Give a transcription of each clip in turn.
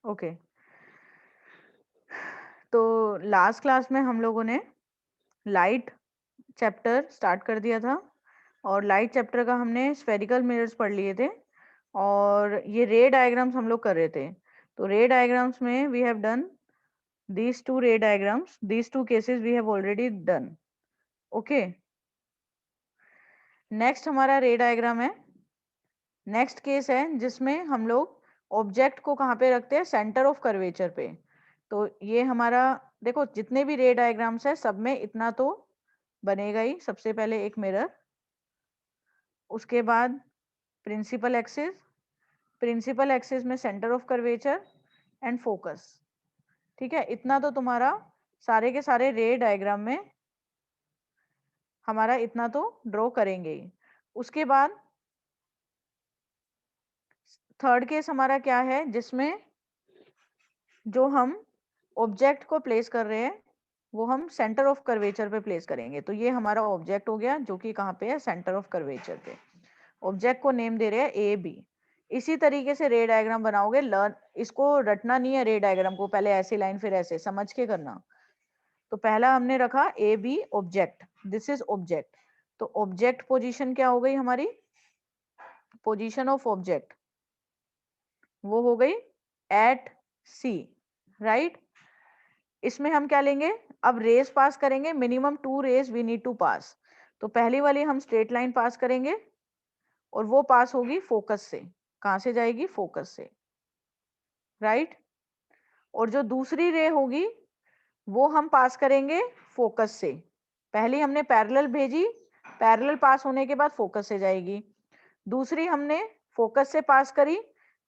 Okay, तो last class में हम लोगों ने लाइट चैप्टर स्टार्ट कर दिया था और लाइट चैप्टर का हमने स्फेरिकल मिरर्स पढ़ लिए थे और ये रे डायग्राम्स हम लोग कर रहे थे। तो रे डायग्राम्स में we have done these two ray diagrams, these two cases we have already done. Okay, next हमारा रे डायग्राम है। नेक्स्ट केस है जिसमें हम लोग ऑब्जेक्ट को कहाँ पे रखते हैं, सेंटर ऑफ कर्वेचर पे। तो ये हमारा देखो जितने भी रे डायग्राम्स है सब में इतना तो बनेगा ही। सबसे पहले एक मिरर, उसके बाद प्रिंसिपल एक्सिस, प्रिंसिपल एक्सिस में centre of curvature and focus. ठीक है, इतना तो तुम्हारा सारे के सारे रे डायग्राम में हमारा इतना तो ड्रॉ करेंगे ही। उसके बाद थर्ड केस हमारा क्या है, जिसमें जो हम ऑब्जेक्ट को प्लेस कर रहे हैं वो हम सेंटर ऑफ कर्वेचर पे प्लेस करेंगे। तो ये हमारा ऑब्जेक्ट हो गया जो कि कहाँ पे है, सेंटर ऑफ कर्वेचर पे। ऑब्जेक्ट को नेम दे रहे हैं ए बी। इसी तरीके से रे डायग्राम बनाओगे। लर्न, इसको रटना नहीं है रे डायग्राम को, पहले ऐसी लाइन फिर ऐसे समझ के करना। तो पहला हमने रखा A B object, this is object. तो ऑब्जेक्ट पोजीशन क्या हो गई हमारी, पोजीशन ऑफ ऑब्जेक्ट वो हो गई एट सी, राइट। इसमें हम क्या लेंगे, अब रेस पास करेंगे, minimum 2 rays we need to pass. तो पहली वाली हम स्ट्रेट लाइन पास करेंगे और वो पास होगी फोकस से। कहां से जाएगी, फोकस से, राइट। और जो दूसरी रे होगी वो हम पास करेंगे फोकस से। पहली हमने पैरेलल भेजी, पैरेलल पास होने के बाद फोकस से जाएगी। दूसरी हमने फोकस से पास करी,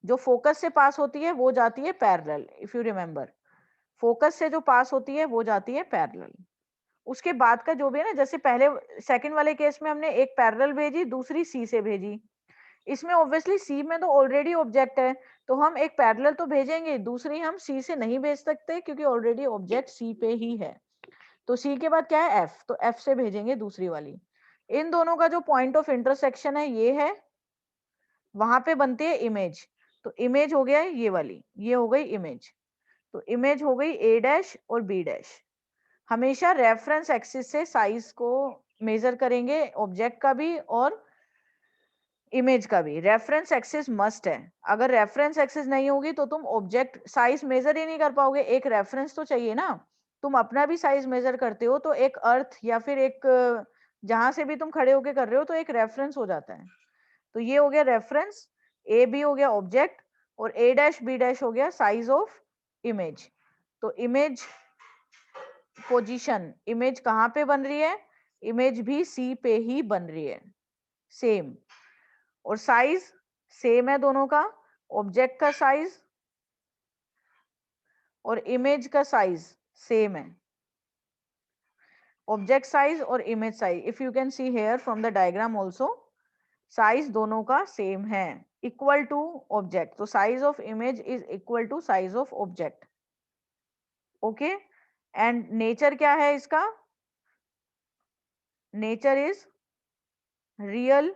जो फोकस से पास होती है वो जाती है parallel. If you remember, focus से जो पास होती है वो जाती है पैरेलल। उसके बाद का जो भी है ना, जैसे पहले सेकंड वाले केस में हमने एक पैरेलल भेजी, दूसरी सी से भेजी। इसमें ऑब्वियसली सी में तो ऑलरेडी ऑब्जेक्ट है, तो हम एक पैरेलल तो भेजेंगे, दूसरी हम सी से नहीं भेज सकते क्योंकि ऑलरेडी ऑब्जेक्ट सी पे ही है। तो सी के बाद क्या है, एफ, तो एफ से भेजेंगे दूसरी वाली। इन दोनों का जो पॉइंट ऑफ इंटरसेक्शन है ये है, वहां पे बनती है इमेज। तो इमेज हो गया ये वाली, ये हो गई इमेज। तो इमेज हो गई ए डैश और बी डैश। हमेशा रेफरेंस एक्सिस से साइज को मेजर करेंगे, ऑब्जेक्ट का भी और इमेज का भी। रेफरेंस एक्सिस मस्ट है, अगर रेफरेंस एक्सिस नहीं होगी तो तुम ऑब्जेक्ट साइज मेजर ही नहीं कर पाओगे। एक रेफरेंस तो चाहिए ना, तुम अपना भी साइज मेजर करते हो तो एक अर्थ या फिर एक जहां से भी तुम खड़े होके कर रहे हो तो एक रेफरेंस हो जाता है। तो ये हो गया रेफरेंस, ए बी हो गया ऑब्जेक्ट और ए डैश बी डैश हो गया साइज ऑफ इमेज। तो इमेज पोजीशन, इमेज कहाँ पे बन रही है, इमेज भी सी पे ही बन रही है, सेम। और साइज सेम है दोनों का, ऑब्जेक्ट का साइज और इमेज का साइज सेम है। ऑब्जेक्ट साइज और image size, if you can see here from the diagram also, size दोनों का सेम है, इक्वल टू ऑब्जेक्ट। तो size of image is equal to size of object. Okay, and nature क्या है इसका, nature is real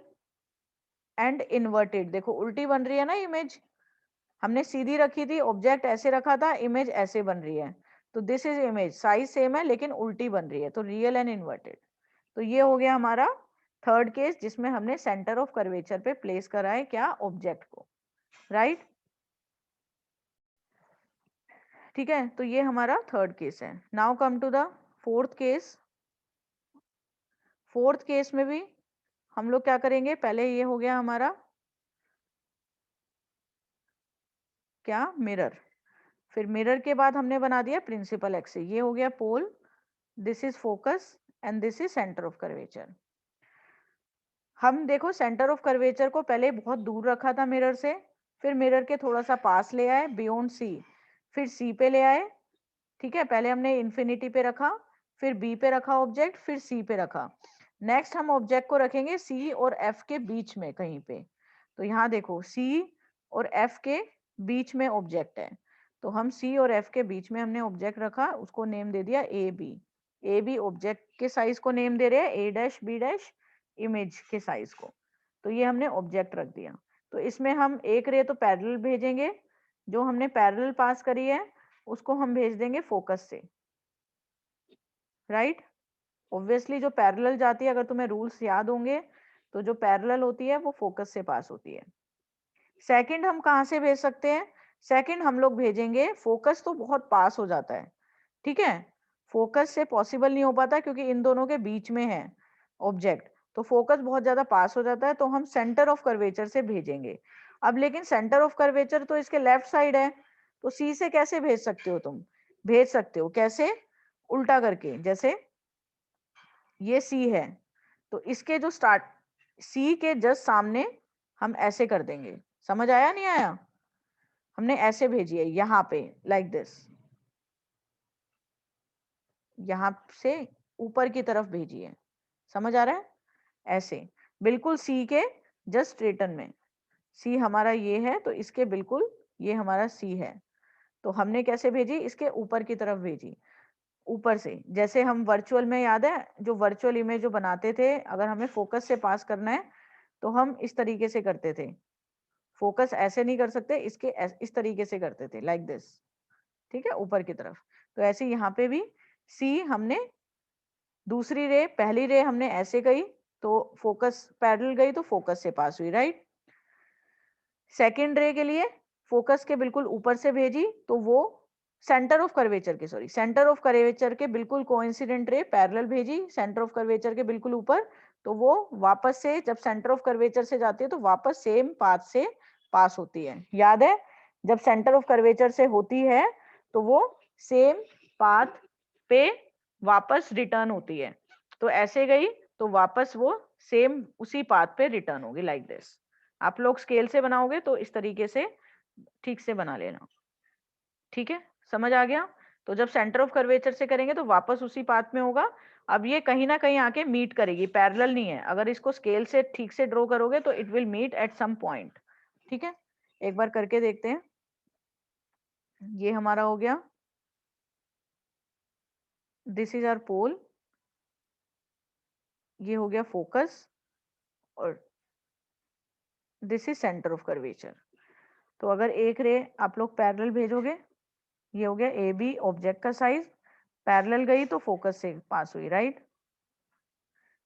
and inverted. देखो उल्टी बन रही है ना इमेज, हमने सीधी रखी थी, ऑब्जेक्ट ऐसे रखा था, इमेज ऐसे बन रही है। तो this is image, size same है लेकिन उल्टी बन रही है, तो रियल एंड इन्वर्टेड। तो ये हो गया हमारा थर्ड केस जिसमें हमने सेंटर ऑफ कर्वेचर पे प्लेस करा है क्या, ऑब्जेक्ट को, राइट। ठीक है, तो ये हमारा थर्ड केस है। Now come to the fourth case. Fourth case में भी हम लोग क्या करेंगे, पहले ये हो गया हमारा क्या, मिरर। फिर मिरर के बाद हमने बना दिया प्रिंसिपल एक्सिस, ये हो गया pole, this is focus and this is centre of curvature. हम देखो सेंटर ऑफ कर्वेचर को पहले बहुत दूर रखा था मिरर से, फिर मिरर के थोड़ा सा पास ले आए बियॉन्ड सी, फिर सी पे ले आए। ठीक है, पहले हमने इन्फिनिटी पे रखा, फिर बी पे रखा ऑब्जेक्ट, फिर सी पे रखा। नेक्स्ट हम ऑब्जेक्ट को रखेंगे सी और एफ के बीच में कहीं पे। तो यहाँ देखो सी और एफ के बीच में ऑब्जेक्ट है, तो हम सी और एफ के बीच में हमने ऑब्जेक्ट रखा, उसको नेम दे दिया A B. A B object के साइज को नेम दे रहे हैं, A dash B dash image के साइज को। तो ये हमने ऑब्जेक्ट रख दिया। तो इसमें हम एक रे तो पैरेलल भेजेंगे, जो हमने पैरेलल पास करी है उसको हम भेज देंगे फोकस से, राइट। ऑब्वियसली जो पैरेलल जाती है, अगर तुम्हें रूल्स याद होंगे, तो जो पैरेलल होती है वो फोकस से पास होती है। सेकंड हम कहाँ से भेज सकते हैं? सेकंड हम लोग भेजेंगे, फोकस तो बहुत पास हो जाता है, ठीक है, फोकस से पॉसिबल नहीं हो पाता क्योंकि इन दोनों के बीच में है ऑब्जेक्ट, तो फोकस बहुत ज्यादा पास हो जाता है, तो हम सेंटर ऑफ कर्वेचर से भेजेंगे। अब लेकिन सेंटर ऑफ कर्वेचर तो इसके लेफ्ट साइड है, तो सी से कैसे भेज सकते हो तुम? भेज सकते हो कैसे? उल्टा करके, जैसे ये सी है तो इसके जो स्टार्ट, सी के जस्ट सामने हम ऐसे कर देंगे। समझ आया नहीं आया? हमने ऐसे भेजी है यहाँ पे, लाइक दिस, यहाँ से ऊपर की तरफ भेजी है। समझ आ रहा है? ऐसे बिल्कुल सी के जस्ट स्ट्रेटन में, सी हमारा ये है तो इसके बिल्कुल ये हमारा सी है, तो हमने कैसे भेजी? इसके ऊपर की तरफ भेजी, ऊपर से। जैसे हम वर्चुअल में, याद है जो वर्चुअल इमेज जो बनाते थे, अगर हमें फोकस से पास करना है तो हम इस तरीके से करते थे, फोकस ऐसे नहीं कर सकते, इसके इस तरीके से करते थे, लाइक दिस, ठीक है, ऊपर की तरफ। तो ऐसे यहाँ पे भी सी हमने दूसरी रे, पहली रे हमने ऐसे गई तो फोकस पैरेलल गई तो फोकस से पास हुई, राइट। सेकेंड रे के लिए फोकस के बिल्कुल ऊपर से भेजी तो वो सेंटर ऑफ कर्वेचर के, सॉरी, सेंटर ऑफ कर्वेचर के बिल्कुल कोइंसिडेंट रे पैरेलल भेजी सेंटर ऑफ कर्वेचर के बिल्कुल ऊपर, तो वो वापस से जब सेंटर ऑफ कर्वेचर से जाती है तो वापस सेम पाथ से पास होती है। याद है, जब सेंटर ऑफ कर्वेचर से होती है तो वो सेम पाथ पे वापस रिटर्न होती है, तो ऐसे गई तो वापस वो सेम उसी पाथ पे रिटर्न होगी, लाइक दिस। आप लोग स्केल से बनाओगे तो इस तरीके से ठीक से बना लेना, ठीक है, समझ आ गया? तो जब सेंटर ऑफ कर्वेचर से करेंगे तो वापस उसी पाथ में होगा। अब ये कहीं ना कहीं आके मीट करेगी, पैरेलल नहीं है, अगर इसको स्केल से ठीक से ड्रॉ करोगे तो it will meet at some point, ठीक है। एक बार करके देखते हैं। ये हमारा हो गया, दिस इज आवर पोल, ये हो गया फोकस, और this is centre of curvature. तो अगर एक रे आप लोग पैरेलल भेजोगे, ये हो गया ए बी ऑब्जेक्ट का साइज, पैरेलल गई तो फोकस से पास हुई, राइट।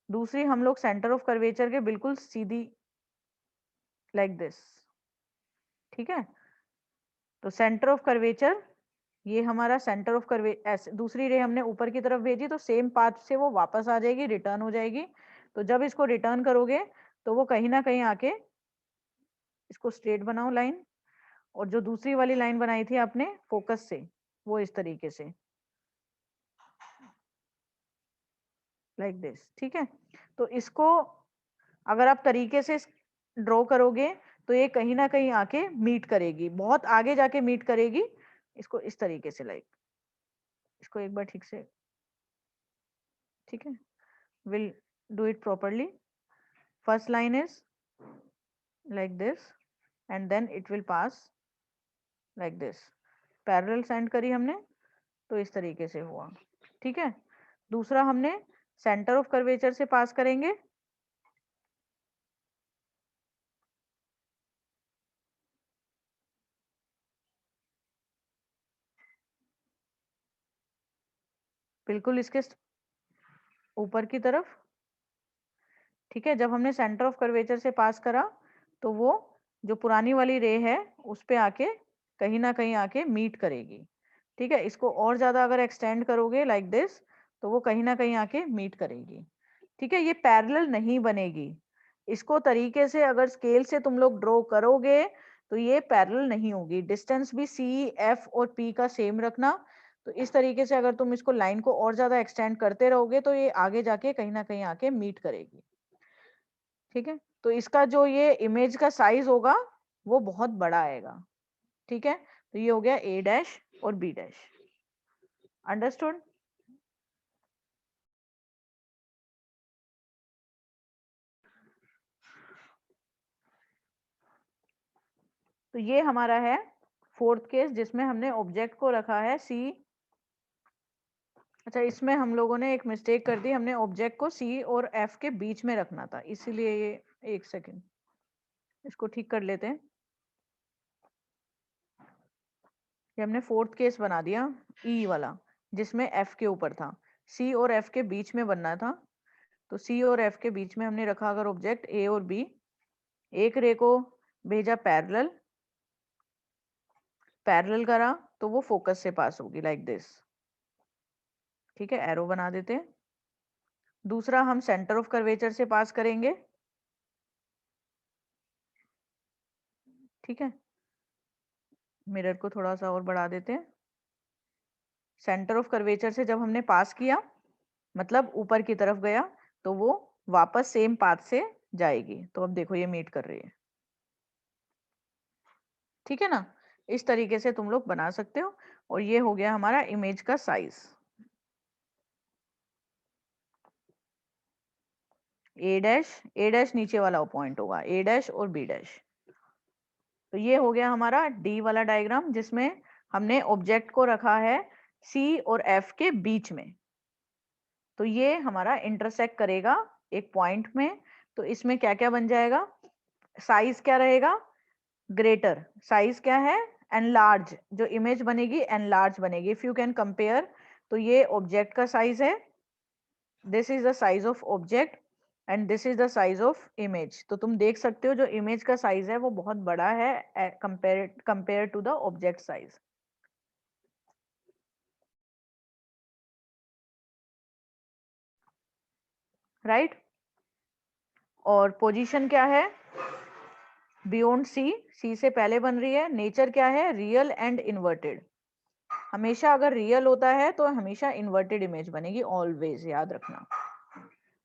दूसरी हम लोग सेंटर ऑफ कर्वेचर के बिल्कुल सीधी, लाइक दिस, ठीक है। तो सेंटर ऑफ कर्वेचर, ये हमारा सेंटर ऑफ कर्वे, ऐसे दूसरी रे हमने ऊपर की तरफ भेजी तो सेम पाथ से वो वापस आ जाएगी, रिटर्न हो जाएगी। तो जब इसको रिटर्न करोगे तो वो कहीं ना कहीं आके, इसको स्ट्रेट बनाओ लाइन, और जो दूसरी वाली लाइन बनाई थी आपने फोकस से, वो इस तरीके से, लाइक दिस, ठीक है। तो इसको अगर आप तरीके से ड्रॉ करोगे तो ये कहीं ना कहीं आके मीट करेगी, बहुत आगे जाके मीट करेगी, इसको इस तरीके से, लाइक, इसको एक बार ठीक से, ठीक है, will do it properly. First line is like this and then it will pass like this, parallel send करी हमने तो इस तरीके से हुआ, ठीक है। दूसरा हमने सेंटर ऑफ कर्वेचर से पास करेंगे, बिल्कुल इसके ऊपर की तरफ, ठीक है। जब हमने सेंटर ऑफ कर्वेचर से पास करा तो वो जो पुरानी वाली रे है उस पे आके कहीं ना कहीं आके मीट करेगी, ठीक है। इसको और ज्यादा अगर एक्सटेंड करोगे लाइक दिस तो वो कहीं ना कहीं आके मीट करेगी, ठीक है। ये पैरेलल नहीं बनेगी, इसको तरीके से अगर स्केल से तुम लोग ड्रॉ करोगे तो ये पैरेलल नहीं होगी। डिस्टेंस भी सी एफ और पी का सेम रखना, तो इस तरीके से अगर तुम इसको लाइन को और ज्यादा एक्सटेंड करते रहोगे तो ये आगे जाके कहीं ना कहीं आके मीट करेगी, ठीक है। तो इसका जो ये इमेज का साइज होगा वो बहुत बड़ा आएगा, ठीक है। तो ये हो गया ए डैश और बी डैश, अंडरस्टूड? तो ये हमारा है फोर्थ केस जिसमें हमने ऑब्जेक्ट को रखा है सी। अच्छा, इसमें हम लोगों ने एक मिस्टेक कर दी, हमने ऑब्जेक्ट को सी और एफ के बीच में रखना था, इसीलिए ये, एक सेकेंड, इसको ठीक कर लेते हैं। ये हमने फोर्थ केस बना दिया ई वाला, जिसमें एफ के ऊपर था, सी और एफ के बीच में बनना था। तो सी और एफ के बीच में हमने रखा अगर ऑब्जेक्ट ए और बी, एक रे को भेजा पैरेलल, पैरेलल करा तो वो फोकस से पास होगी लाइक दिस। ठीक है, एरो बना देते हैं। दूसरा हम सेंटर ऑफ कर्वेचर से पास करेंगे। ठीक है, मिरर को थोड़ा सा और बढ़ा देते हैं। सेंटर ऑफ कर्वेचर से जब हमने पास किया, मतलब ऊपर की तरफ गया, तो वो वापस सेम पाथ से जाएगी। तो अब देखो ये मीट कर रही है। ठीक है ना, इस तरीके से तुम लोग बना सकते हो। और ये हो गया हमारा इमेज का साइज। ए डैश नीचे वाला पॉइंट होगा, ए डैश और बी डैश। तो ये हो गया हमारा डी वाला डायग्राम, जिसमें हमने ऑब्जेक्ट को रखा है सी और एफ के बीच में। तो ये हमारा इंटरसेक्ट करेगा एक पॉइंट में। तो इसमें क्या क्या बन जाएगा, साइज क्या रहेगा, ग्रेटर। साइज क्या है, एनलार्ज। जो इमेज बनेगी एनलार्ज बनेगी। इफ यू कैन कंपेयर, तो ये ऑब्जेक्ट का साइज है, this is the size of object and this is the size of image. तो तुम देख सकते हो जो इमेज का साइज है वो बहुत बड़ा है compare to the object size. Right, और पोजीशन क्या है, बियॉन्ड सी, सी से पहले बन रही है। नेचर क्या है, रियल एंड इन्वर्टेड। हमेशा अगर रियल होता है तो हमेशा इन्वर्टेड इमेज बनेगी, ऑलवेज, याद रखना।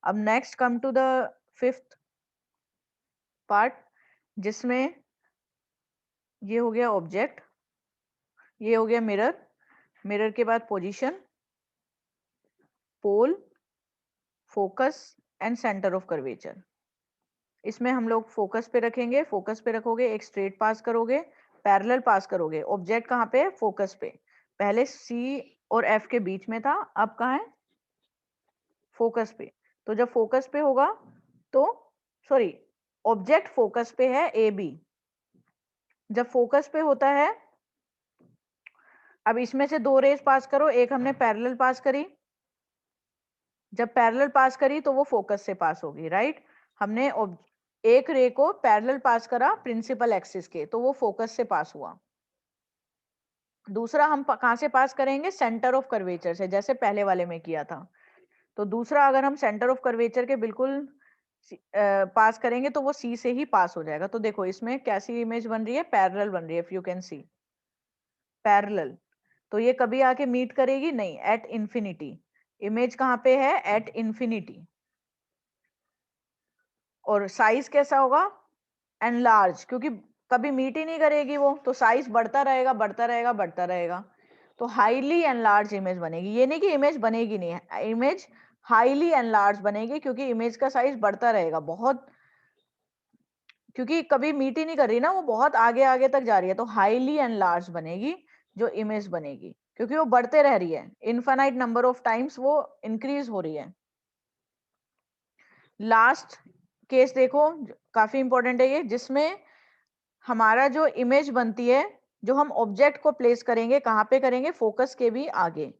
अब next come to the fifth part, जिसमें ये हो गया ऑब्जेक्ट, ये हो गया मिरर, मिरर के बाद position, pole, focus and centre of curvature. इसमें हम लोग फोकस पे रखेंगे, फोकस पे रखोगे, एक स्ट्रेट पास करोगे, पैरेलल पास करोगे। ऑब्जेक्ट कहाँ पे है, फोकस पे। पहले सी और एफ के बीच में था, अब कहाँ है, फोकस पे। तो जब फोकस पे होगा तो, सॉरी, ऑब्जेक्ट फोकस पे है ए बी। जब फोकस पे होता है, अब इसमें से दो रेस पास करो, एक हमने पैरेलल पास करी। जब पैरेलल पास करी तो वो फोकस से पास होगी, राइट। हमने एक रे को पैरेलल पास करा प्रिंसिपल एक्सिस के, तो वो फोकस से पास हुआ। दूसरा हम कहां से पास करेंगे, सेंटर ऑफ कर्वेचर से, जैसे पहले वाले में किया था। तो दूसरा अगर हम सेंटर ऑफ कर्वेचर के बिल्कुल पास करेंगे तो वो सी से ही पास हो जाएगा। तो देखो इसमें कैसी इमेज बन रही है, पैरेलल बन रही है, if you can C, parallel. तो ये कभी आके मीट करेगी नहीं, एट इंफिनिटी। इमेज कहाँ पे है, एट इंफिनिटी। और साइज कैसा होगा, एनलार्ज, क्योंकि कभी मीट ही नहीं करेगी वो, तो साइज बढ़ता रहेगा बढ़ता रहेगा बढ़ता रहेगा। तो हाईली एनलार्ज इमेज बनेगी। ये नहीं कि इमेज बनेगी नहीं, इमेज हाईली एनलार्ज बनेगी, क्योंकि इमेज का साइज बढ़ता रहेगा बहुत, क्योंकि कभी मीट ही नहीं कर रही ना, वो बहुत आगे आगे तक जा रही है। तो हाईली एनलार्ज बनेगी जो इमेज बनेगी, क्योंकि वो बढ़ते रह रही है, इनफाइनाइट नंबर ऑफ टाइम्स वो इंक्रीज हो रही है। लास्ट केस देखो, काफी इंपॉर्टेंट है ये, जिसमें हमारा जो इमेज बनती है, जो हम ऑब्जेक्ट को प्लेस करेंगे, कहाँ पे करेंगे, फोकस के भी आगे,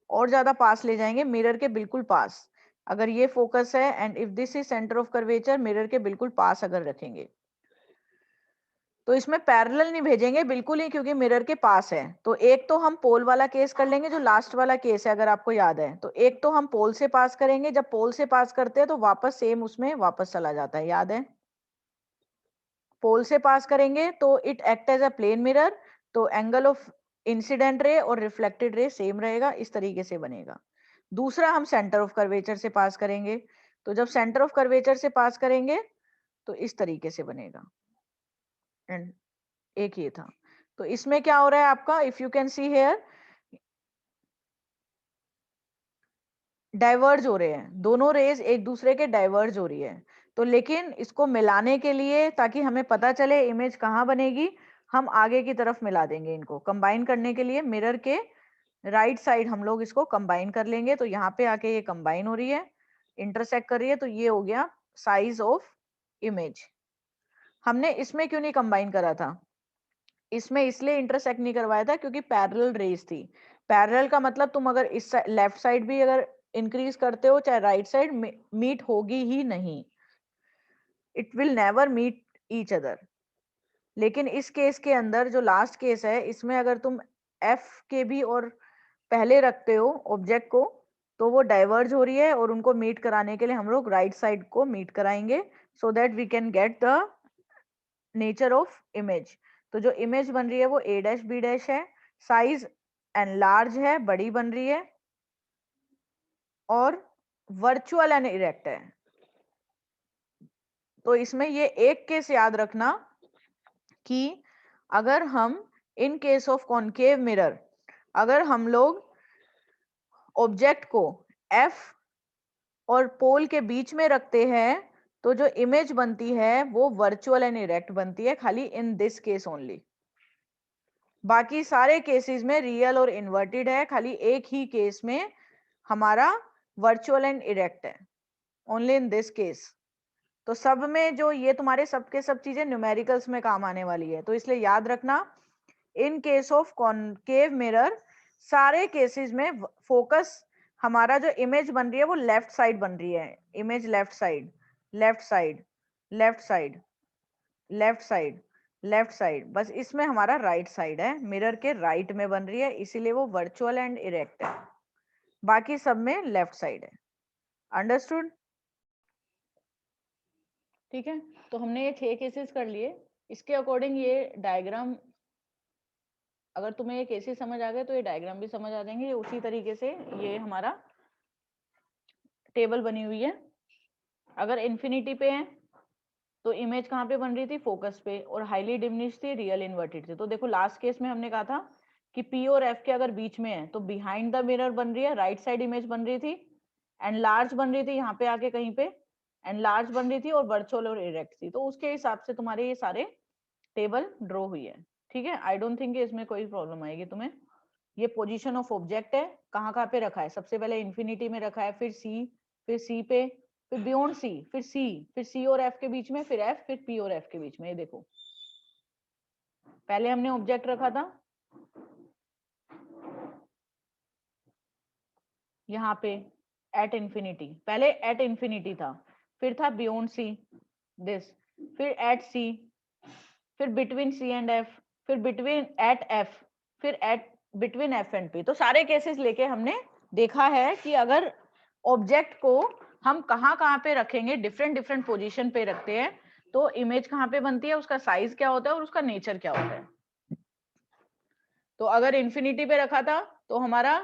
और ज्यादा पास ले जाएंगे, मिरर के बिल्कुल पास। अगर ये फोकस है and if this is centre of curvature, mirror के बिल्कुल पास अगर रखेंगे, तो इसमें पैरेलल नहीं भेजेंगे बिल्कुल ही, क्योंकि मिरर के पास है। तो एक तो हम पोल वाला केस कर लेंगे, जो लास्ट वाला केस है, अगर आपको याद है। तो एक तो हम पोल से पास करेंगे, जब पोल से पास करते हैं तो वापस सेम उसमें वापस चला जाता है, याद है। पोल से पास करेंगे तो it act as a plane mirror, तो एंगल ऑफ इंसिडेंट रे और रिफ्लेक्टेड रे सेम रहेगा, इस तरीके से बनेगा। दूसरा हम सेंटर ऑफ कर्वेचर से पास करेंगे, तो जब सेंटर ऑफ कर्वेचर से पास करेंगे तो इस तरीके से बनेगा। एंड एक ये था। तो इसमें क्या हो रहा है आपका, if you can see here, diverge हो रहे हैं दोनों रेज, एक दूसरे के डाइवर्ज हो रही है। तो लेकिन इसको मिलाने के लिए, ताकि हमें पता चले इमेज कहाँ बनेगी, हम आगे की तरफ मिला देंगे। इनको कंबाइन करने के लिए मिरर के राइट साइड हम लोग इसको कंबाइन कर लेंगे। तो यहाँ पे आके ये कंबाइन हो रही है, इंटरसेक्ट कर रही है, तो ये हो गया साइज ऑफ इमेज। हमने इसमें क्यों नहीं कंबाइन करा था, इसमें इसलिए इंटरसेक्ट नहीं करवाया था क्योंकि पैरेलल रेज थी। पैरेलल का मतलब तुम अगर इस लेफ्ट साइड भी अगर इंक्रीज करते हो चाहे राइट साइड, मीट होगी ही नहीं, it will never meet each other. लेकिन इस केस के अंदर जो लास्ट केस है, इसमें अगर तुम एफ के भी और पहले रखते हो ऑब्जेक्ट को, तो वो डाइवर्ज हो रही है, और उनको मीट कराने के लिए हम लोग राइट साइड को मीट कराएंगे, so that we can get the nature of image. तो जो इमेज बन रही है वो ए डैश बी डैश है, साइज एंड लार्ज है, बड़ी बन रही है, और वर्चुअल एंड इरेक्ट है। तो इसमें ये एक केस याद रखना कि अगर हम in case of concave mirror, अगर हम लोग ऑब्जेक्ट को एफ और पोल के बीच में रखते हैं, तो जो इमेज बनती है वो वर्चुअल एंड इरेक्ट बनती है, खाली इन दिस केस ओनली। बाकी सारे केसेस में रियल और इन्वर्टेड है, खाली एक ही केस में हमारा वर्चुअल एंड इरेक्ट है, ओनली इन दिस केस। तो सब में जो ये तुम्हारे सबके सब चीजें न्यूमेरिकल्स में काम आने वाली है, तो इसलिए याद रखना in case of concave mirror सारे केसेस में फोकस, हमारा जो इमेज बन रही है वो लेफ्ट साइड बन रही है, image left side, left side, left side, left side, left side. बस इसमें हमारा राइट साइड है, मिरर के राइट में बन रही है, इसीलिए वो वर्चुअल एंड इरेक्ट है। बाकी सब में लेफ्ट साइड है। अंडरस्टूड? ठीक है, तो हमने ये 6 केसेस कर लिए। इसके अकॉर्डिंग ये डायग्राम, अगर तुम्हें ये केसेस समझ आ गए तो ये डायग्राम भी समझ आ जाएंगे। ये उसी तरीके से ये हमारा टेबल बनी हुई है। अगर इन्फिनिटी पे है तो इमेज कहाँ पे बन रही थी? फोकस पे, और हाईली डिमिनिश थी, रियल इन्वर्टेड थी। तो देखो लास्ट केस में हमने कहा था कि पी और एफ के अगर बीच में है तो बिहाइंड द मिरर बन रही है, राइट साइड इमेज बन रही थी, एंड लार्ज बन रही थी यहाँ पे आके कहीं पे, एंड लार्ज बन रही थी, और वर्चुअल और इरेक्ट थी। तो उसके हिसाब से तुम्हारे ये सारे टेबल ड्रॉ हुई है। ठीक है, आई डोंट थिंक इसमें कोई प्रॉब्लम आएगी तुम्हें। ये पोजीशन ऑफ ऑब्जेक्ट है, कहाँ कहाँ पे रखा है, सबसे पहले इन्फिनिटी में रखा है, फिर सी पे, फिर बियॉन्ड सी, फिर सी और एफ के बीच में, फिर एफ, फिर पी और एफ के बीच में। ये देखो पहले हमने ऑब्जेक्ट रखा था यहाँ पे एट इन्फिनिटी, पहले एट इन्फिनिटी था, फिर था बियॉन्ड सी दिस, फिर एट सी, फिर बिटवीन सी एंड एफ, फिर बिटवीन एट एफ, फिर at between F and P. तो सारे केसेस लेके हमने देखा है कि अगर ऑब्जेक्ट को हम कहाँ कहाँ पे रखेंगे, डिफरेंट डिफरेंट पोजीशन पे रखते हैं, तो इमेज कहाँ पे बनती है, उसका साइज क्या होता है और उसका नेचर क्या होता है। तो अगर इन्फिनिटी पे रखा था तो हमारा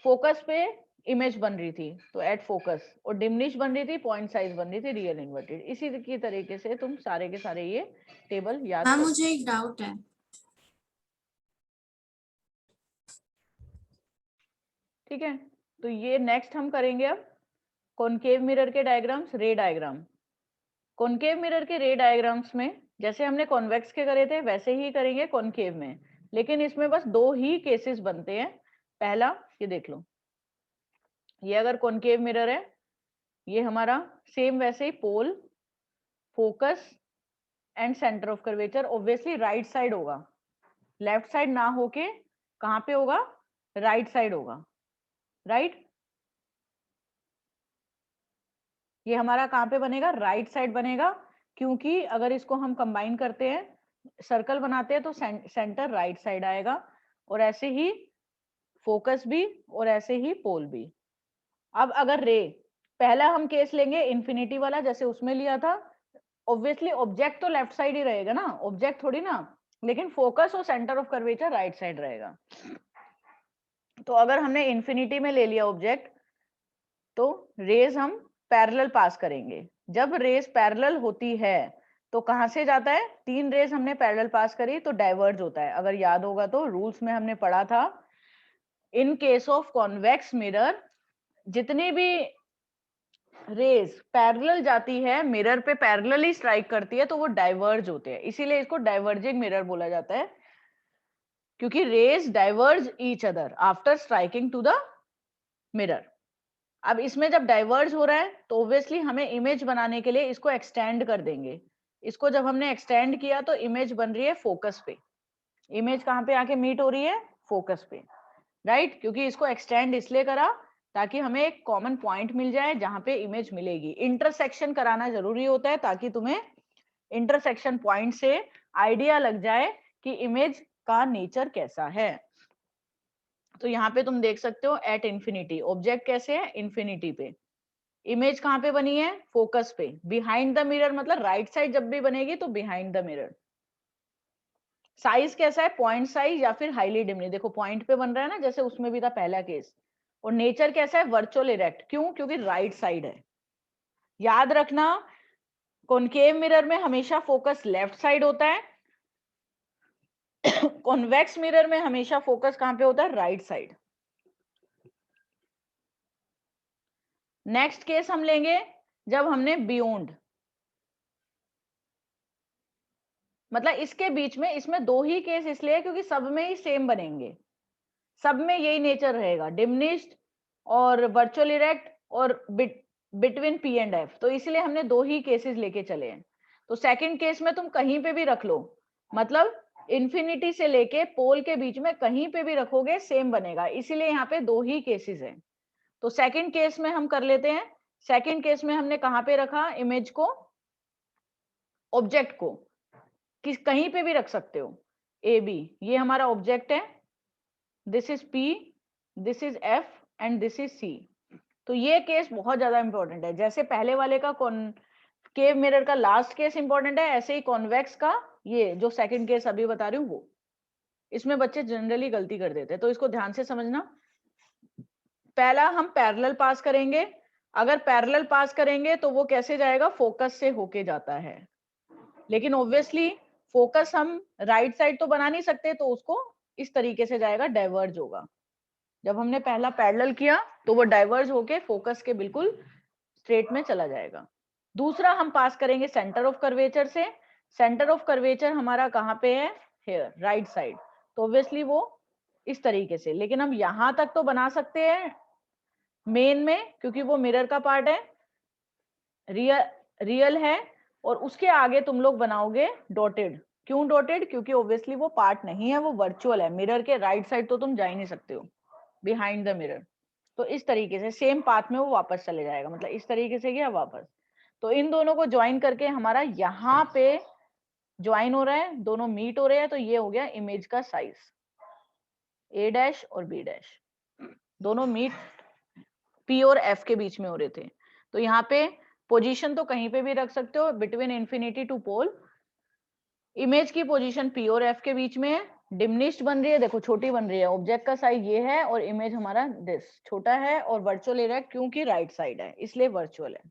फोकस पे इमेज बन रही थी, तो एट फोकस, और डिमिनिश बन रही थी, पॉइंट साइज बन रही थी, रियल इन्वर्टेड। इसी की तरीके से तुम सारे के सारे ये टेबल याद हाँ, कर। मुझे एक डाउट है। ठीक है, तो ये नेक्स्ट हम करेंगे अब कॉनकेव मिरर के डायग्राम्स, रे डायग्राम। कॉनकेव मिरर के रे डायग्राम्स में जैसे हमने कॉन्वेक्स के करे थे वैसे ही करेंगे कॉनकेव में, लेकिन इसमें बस 2 ही केसेस बनते हैं। पहला ये देख लो, ये अगर कॉनकेव मिरर है, ये हमारा सेम वैसे ही pole, focus and centre of curvature obviously right side होगा, लेफ्ट साइड ना होके कहाँ पे होगा? राइट साइड होगा, राइट। ये हमारा कहाँ पे बनेगा? राइट साइड बनेगा, क्योंकि अगर इसको हम कंबाइन करते हैं, सर्कल बनाते हैं, तो सेंटर राइट साइड आएगा, और ऐसे ही फोकस भी, और ऐसे ही पोल भी। अब अगर रे, पहला हम केस लेंगे इन्फिनिटी वाला जैसे उसमें लिया था, ऑब्वियसली ऑब्जेक्ट तो लेफ्ट साइड ही रहेगा ना, ऑब्जेक्ट थोड़ी ना, लेकिन फोकस और centre of curvature right side रहेगा। तो अगर हमने इन्फिनिटी में ले लिया ऑब्जेक्ट, तो रेज हम पैरेलल पास करेंगे। जब रेज पैरेलल होती है तो कहां से जाता है? 3 रेज हमने पैरेलल पास करी तो डाइवर्ज होता है। अगर याद होगा तो रूल्स में हमने पढ़ा था, in case of convex mirror जितनी भी रेज पैरेलल जाती है, मिरर पे पैरेलल ही स्ट्राइक करती है, तो वो डाइवर्ज होते हैं, इसीलिए इसको डाइवर्जिंग मिरर बोला जाता है, क्योंकि rays diverge each other after striking to the mirror. अब इसमें जब डाइवर्ज हो रहा है तो ऑब्वियसली हमें इमेज बनाने के लिए इसको एक्सटेंड कर देंगे। इसको जब हमने एक्सटेंड किया तो इमेज बन रही है फोकस पे, इमेज कहाँ पे आके मीट हो रही है? फोकस पे, राइट? क्योंकि इसको एक्सटेंड इसलिए करा ताकि हमें एक कॉमन पॉइंट मिल जाए जहां पे इमेज मिलेगी। इंटरसेक्शन कराना जरूरी होता है ताकि तुम्हें इंटरसेक्शन पॉइंट से आइडिया लग जाए कि इमेज का नेचर कैसा है। तो यहाँ पे तुम देख सकते हो एट इंफिनिटी, ऑब्जेक्ट कैसे है? इंफिनिटी पे। इमेज कहाँ पे बनी है? फोकस पे। बिहाइंड द मिरर मतलब राइट साइड जब भी बनेगी तो बिहाइंड द मिरर। साइज कैसा है? पॉइंट साइज या फिर हाईली डिमली। देखो पॉइंट पे बन रहा है ना, जैसे उसमें भी था पहला केस। और नेचर कैसा है? Virtual erect. क्यों? क्योंकि राइट साइड है। याद रखना कॉनकेव मिरर में हमेशा फोकस लेफ्ट साइड होता है, कॉन्वेक्स मिरर में हमेशा फोकस कहां पे होता है? Right side. नेक्स्ट केस हम लेंगे जब हमने बियॉन्ड, मतलब इसके बीच में, इसमें दो ही केस इसलिए क्योंकि सब में ही सेम बनेंगे, सब में यही नेचर रहेगा, डिमिनिश्ड और वर्चुअल इरेक्ट और बिटवीन पी एंड एफ। तो इसलिए हमने दो ही केसेस लेके चले हैं। तो सेकंड केस में तुम कहीं पे भी रख लो, मतलब इंफिनिटी से लेके पोल के बीच में कहीं पे भी रखोगे सेम बनेगा, इसीलिए यहाँ पे दो ही केसेस हैं। तो सेकंड केस में हम कर लेते हैं। सेकंड केस में हमने कहां पे रखा इमेज को? ऑब्जेक्ट को किस कहीं पे भी रख सकते हो। ए बी ये हमारा ऑब्जेक्ट है, this is P, this is F and this is C. तो ये केस बहुत ज्यादा इंपॉर्टेंट है। जैसे पहले वाले का कॉनकेव मिरर का लास्ट केस इंपॉर्टेंट है, ऐसे ही कॉन्वेक्स का ये जो सेकंड केस अभी बता रही हूँ वो। इसमें बच्चे जनरली गलती कर देते हैं, तो इसको ध्यान से समझना। पहला हम पैरेलल पास करेंगे। अगर पैरेलल पास करेंगे तो वो कैसे जाएगा? फोकस से होके जाता है। लेकिन ऑब्वियसली फोकस हम राइट साइड तो बना नहीं सकते, तो उसको इस तरीके से जाएगा, डाइवर्ज होगा। जब हमने पहला पैरेलल किया तो वो डाइवर्ज होके फोकस के बिल्कुल स्ट्रेट में चला जाएगा। दूसरा हम पास करेंगे सेंटर ऑफ कर्वेचर से। सेंटर ऑफ कर्वेचर हमारा कहाँ पे है? Here, right side. तो ऑब्वियसली वो इस तरीके से, लेकिन हम यहां तक तो बना सकते हैं मेन में, क्योंकि वो मिरर का पार्ट है, रियल है। और उसके आगे तुम लोग बनाओगे डॉटेड। क्यों डॉटेड? क्योंकि ऑब्वियसली वो पार्ट नहीं है, वो वर्चुअल है। मिरर के राइट साइड तो तुम जा ही नहीं सकते हो, बिहाइंड द मिरर। तो इस तरीके से सेम पाथ में वो वापस चले जाएगा, मतलब इस तरीके से गया वापस। तो इन दोनों को ज्वाइन करके हमारा यहाँ पे ज्वाइन हो रहा है, दोनों मीट हो रहे हैं, तो ये हो गया इमेज का साइज। ए डैश और बी डैश दोनों मीट पी और एफ के बीच में हो रहे थे। तो यहाँ पे पोजीशन तो कहीं पे भी रख सकते हो, between infinity to pole. Image की पोजीशन पी और एफ के बीच में है। डिमिनिश्ड बन रही है, देखो छोटी बन रही है। ऑब्जेक्ट का साइज ये है और इमेज हमारा दिस छोटा है, और वर्चुअल इरेक्ट क्योंकि राइट साइड है इसलिए वर्चुअल है।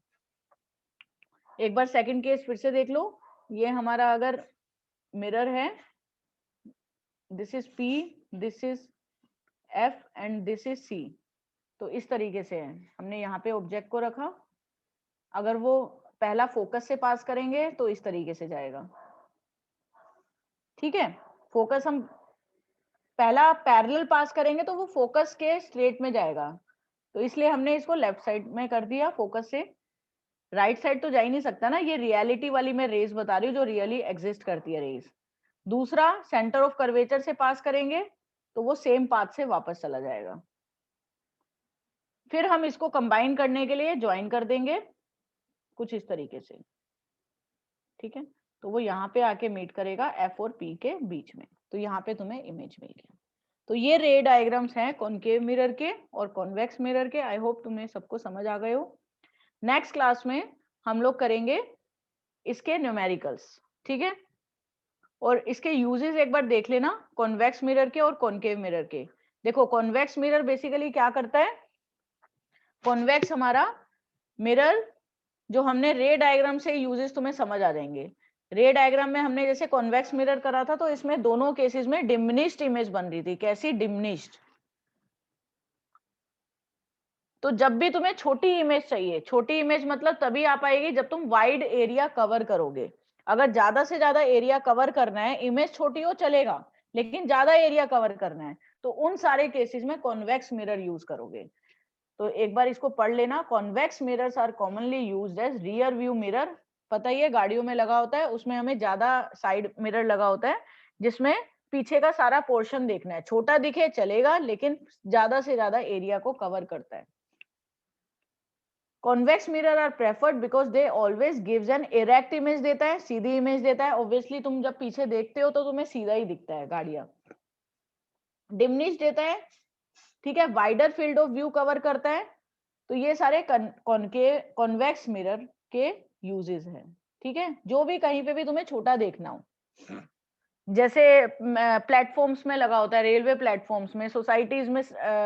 एक बार सेकंड केस फिर से देख लो। ये हमारा अगर मिरर है, this is P, this is F and this is C. तो इस तरीके से है, हमने यहाँ पे ऑब्जेक्ट को रखा। अगर वो पहला फोकस से पास करेंगे तो इस तरीके से जाएगा, ठीक है। फोकस हम पहला पैरेलल पास करेंगे तो वो फोकस के स्ट्रेट में जाएगा, तो इसलिए हमने इसको लेफ्ट साइड में कर दिया। फोकस से राइट साइड तो जा ही नहीं सकता ना, ये रियलिटी वाली मैं रेज बता रही हूँ जो रियली एग्जिस्ट करती है रेज। दूसरा सेंटर ऑफ कर्वेचर से पास करेंगे तो वो सेम पाथ से वापस चला जाएगा। फिर हम इसको कंबाइन करने के लिए ज्वाइन कर देंगे कुछ इस तरीके से, ठीक है। तो वो यहाँ पे आके मीट करेगा एफ और पी के बीच में। तो यहाँ पे तुम्हें इमेज मिल गया। तो ये रे डायग्राम्स हैं कॉनकेव मिरर के और कॉन्वेक्स मिरर के। आई होप तुम्हें सबको समझ आ गए हो। नेक्स्ट क्लास में हम लोग करेंगे इसके न्यूमेरिकल्स, ठीक है। और इसके यूजेस एक बार देख लेना, कॉन्वेक्स मिरर के और कॉनकेव मिरर के। देखो कॉन्वेक्स मिरर बेसिकली क्या करता है? कॉन्वेक्स हमारा मिरर, जो हमने रे डायग्राम से यूजेस तुम्हें समझ आ जाएंगे। रे डायग्राम में हमने जैसे कॉन्वेक्स मिरर करा था, तो इसमें दोनों केसेस में डिमिनिश्ड इमेज बन रही थी। कैसी? डिमिनिश्ड। तो जब भी तुम्हें छोटी इमेज चाहिए, छोटी इमेज मतलब तभी आ पाएगी जब तुम वाइड एरिया कवर करोगे। अगर ज्यादा से ज्यादा एरिया कवर करना है, इमेज छोटी हो चलेगा लेकिन ज्यादा एरिया कवर करना है, तो उन सारे केसेस में कॉन्वेक्स मिरर यूज करोगे। तो एक बार इसको पढ़ लेना। Convex mirrors are commonly used as rear view mirror. पता ही है गाड़ियों में लगा होता है, उसमें हमें ज्यादा साइड मिरर लगा होता है जिसमें पीछे का सारा पोर्शन देखना है, छोटा दिखे चलेगा लेकिन ज्यादा से ज्यादा एरिया को कवर करता है। Convex mirror are preferred because they always gives an erect image देता है, सीधी इमेज देता है। ऑब्वियसली तुम जब पीछे देखते हो तो तुम्हें सीधा ही दिखता है गाड़ियां। डिमनिश देता है, ठीक है, wider field of view cover करता है। तो ये सारे कॉन्वेक्स मिरर के यूजेस हैं, ठीक है, जो भी कहीं पे भी तुम्हें छोटा देखना हो, जैसे प्लेटफॉर्म्स में लगा होता है, रेलवे प्लेटफॉर्म्स में, सोसाइटीज में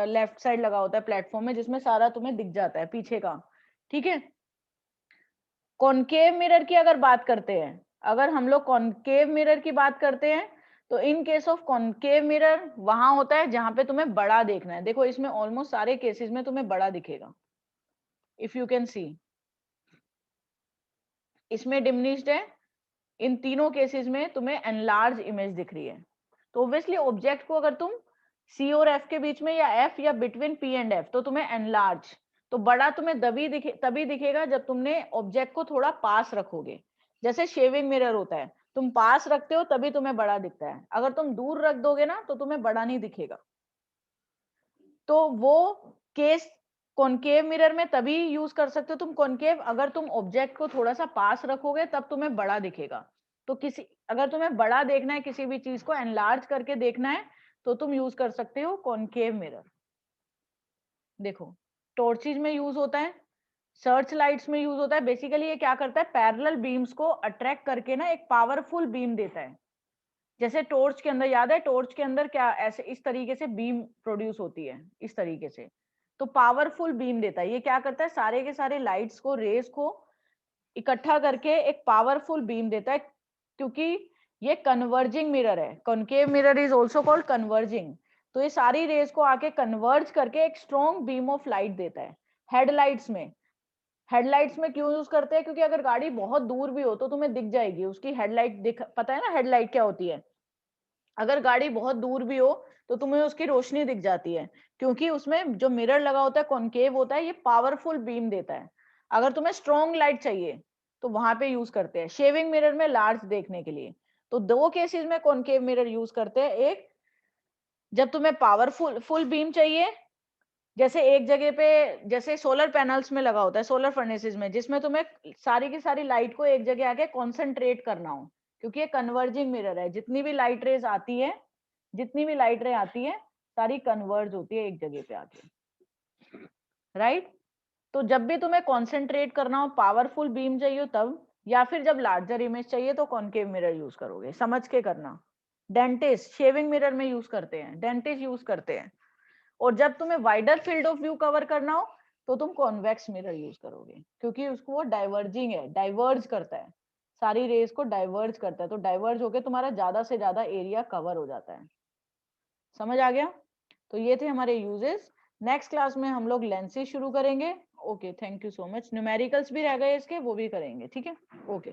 लेफ्ट साइड लगा होता है प्लेटफॉर्म में, जिसमें सारा तुम्हें दिख जाता है पीछे का, ठीक है। कॉनकेव मिरर की अगर बात करते हैं, अगर हम लोग कॉनकेव मिरर की बात करते हैं, तो in case of concave mirror वहां होता है जहां पे तुम्हें बड़ा देखना है। देखो इसमें ऑलमोस्ट सारे केसेस में तुम्हें बड़ा दिखेगा, इफ यू कैन सी। इसमें डिमिनिश्ड है, इन तीनों केसेस में तुम्हें एनलार्ज इमेज दिख रही है। तो ऑब्वियसली ऑब्जेक्ट को अगर तुम सी और एफ के बीच में, या एफ या बिटवीन पी एंड एफ, तो तुम्हें एनलार्ज, तो बड़ा तुम्हें तभी दिखेगा जब तुमने ऑब्जेक्ट को थोड़ा पास रखोगे। जैसे शेविंग मिरर होता है, तुम पास रखते हो तभी तुम्हें बड़ा दिखता है, अगर तुम दूर रख दोगे ना तो तुम्हें बड़ा नहीं दिखेगा। तो वो केस कॉनकेव मिरर में तभी यूज कर सकते हो तुम कॉनकेव, अगर तुम ऑब्जेक्ट को थोड़ा सा पास रखोगे तब तुम्हें बड़ा दिखेगा। तो अगर तुम्हें बड़ा देखना है, किसी भी चीज को एनलार्ज करके देखना है, तो तुम यूज कर सकते हो कॉनकेव मिरर। देखो टॉर्चेज में यूज होता है, सर्च लाइट्स में यूज होता है। बेसिकली ये क्या करता है, पैरेलल बीम्स को अट्रैक्ट करके ना एक पावरफुल बीम देता है। जैसे टॉर्च के अंदर, याद है टॉर्च के अंदर क्या ऐसे इस तरीके से बीम प्रोड्यूस होती है, इस तरीके से, तो पावरफुल बीम देता है। ये क्या करता है, सारे के सारे लाइट्स को, रेस को इकट्ठा करके एक पावरफुल बीम देता है, क्योंकि ये कन्वर्जिंग मिरर है। Concave mirror is also called converging. तो ये सारी रेस को आके कन्वर्ज करके एक स्ट्रॉन्ग बीम ऑफ लाइट देता है। हेडलाइट्स में क्यों यूज करते हैं, क्योंकि अगर गाड़ी बहुत दूर भी हो तो तुम्हें दिख जाएगी उसकी हेडलाइट, दिख, पता है ना हेडलाइट क्या होती है। अगर गाड़ी बहुत दूर भी हो तो तुम्हें उसकी रोशनी दिख जाती है, क्योंकि उसमें जो मिरर लगा होता है कॉनकेव होता है, ये पावरफुल बीम देता है। अगर तुम्हें स्ट्रॉन्ग लाइट चाहिए तो वहां पे यूज करते हैं। शेविंग मिरर में लार्ज देखने के लिए। तो दो केसेस में कॉनकेव मिरर यूज करते हैं। एक, जब तुम्हें पावरफुल फुल बीम चाहिए, जैसे एक जगह पे, जैसे सोलर पैनल्स में लगा होता है, सोलर फर्नेसेस में, जिसमें तुम्हें सारी की सारी लाइट को एक जगह आके कॉन्सेंट्रेट करना हो, क्योंकि ये कन्वर्जिंग मिरर है। जितनी भी लाइट रेज आती है, जितनी भी लाइट रे आती है, सारी कन्वर्ज होती है एक जगह पे आके, राइट। तो जब भी तुम्हें कॉन्सेंट्रेट करना हो, पावरफुल बीम चाहिए हो तब, या फिर जब लार्जर इमेज चाहिए तो कॉनकेव मिरर यूज करोगे, समझ के करना। डेंटिस्ट शेविंग मिरर में यूज करते हैं, डेंटिस्ट यूज करते हैं। और जब तुम्हें wider field of view cover करना हो तो तुम कॉन्वेक्स मिरर यूज करोगे, क्योंकि उसको वो डाइवर्जिंग है, डाइवर्ज करता है, सारी रेस को डाइवर्ज करता है। तो डाइवर्ज होकर तुम्हारा ज्यादा से ज्यादा एरिया कवर हो जाता है। समझ आ गया। तो ये थे हमारे यूजेस। नेक्स्ट क्लास में हम लोग लेंसेज शुरू करेंगे। Okay, thank you so much. Numericals भी रह गए इसके, वो भी करेंगे, ठीक है। ओके।